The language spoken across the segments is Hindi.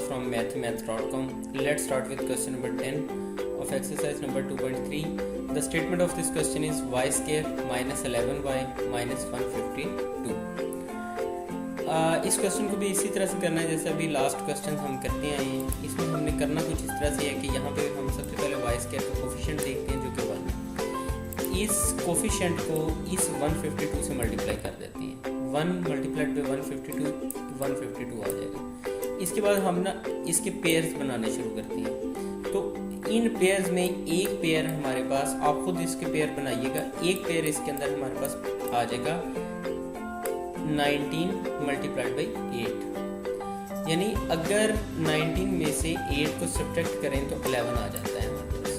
from mathhimath.com. Let's start with question number 10 of exercise number 2.3. The statement of this question is y square minus 11y minus 152. इस क्वेश्चन को भी इसी तरह से करना है जैसे अभी लास्ट क्वेश्चन हम करते आए हैं। इसमें हमने करना कुछ इस तरह से है कि यहाँ पे हम सबसे पहले y स्क्वायर का कोफिशिएंट देखते हैं जो कि 1 है। इस कोफिशिएंट को इस 152 से मल्टीप्लाई कर देते हैं। 1 मल्टीप्लाइड बाई 152 आ जाएगा। इसके बाद हम ना इसके पेयर्स बनाने शुरू करते हैं। तो इन पेयर्स में एक पेयर हमारे पास, आप खुद इसके पेयर बनाइएगा, एक पेयर इसके अंदर हमारे पास आ जाएगा 19 मल्टीप्लाइड बाई 8। यानी अगर 19 में से 8 को सब्ट्रैक्ट करें तो 11 आ जाता है हमारे पास।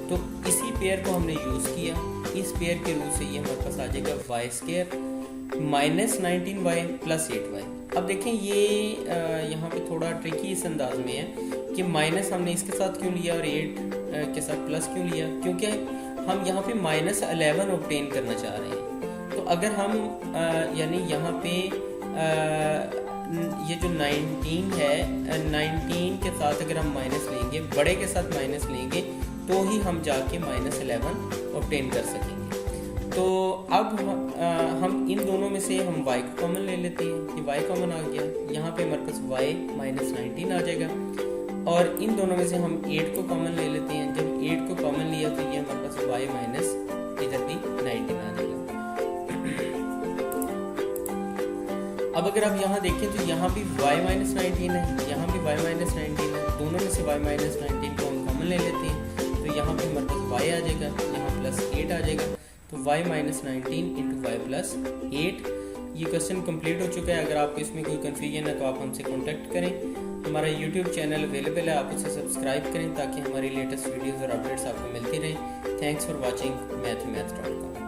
तो इसी पेयर को हमने यूज़ किया। इस पेयर के रूल से ये हमारे पास आ जाएगा Y square minus 19y plus 8y। अब देखें ये यहाँ पे थोड़ा ट्रिकी इस अंदाज में है कि माइनस हमने इसके साथ क्यों लिया और 8 के साथ प्लस क्यों लिया, क्योंकि हम यहाँ पे माइनस 11 ऑब्टेन करना चाह रहे हैं। तो अगर हम यानी यहाँ पे ये जो 19 है, 19 के साथ अगर हम माइनस लेंगे, बड़े के साथ माइनस लेंगे तो ही हम जाके माइनस 11 ऑब्टेन कर सकेंगे। तो अब हम इन दोनों में से हम y को कॉमन ले लेते हैं। ये y कॉमन आ गया, यहाँ पे हमारे पास y माइनस 19 आ जाएगा। और इन दोनों में से हम 8 को कॉमन ले लेते हैं। जब 8 को कॉमन लिया तो ये हमारे पास y माइनस इधर भी 19 आ जाएगा। अब अगर आप यहाँ देखें तो यहाँ भी y माइनस 19 है, यहाँ भी y माइनस 19 है। दोनों में से y माइनस 19 को हम कॉमन ले लेते हैं। तो यहाँ पे हमारे पास y आ जाएगा, यहाँ प्लस 8 आ जाएगा। तो y minus 19 into y plus 8। ये क्वेश्चन कंप्लीट हो चुका है। अगर आपको इसमें कोई कन्फ्यूजन है तो आप हमसे कांटेक्ट करें। हमारा यूट्यूब चैनल अवेलेबल है, आप उसे सब्सक्राइब करें ताकि हमारी लेटेस्ट वीडियोज़ और अपडेट्स आपको मिलती रहें। Thanks for watching mathhimath.com।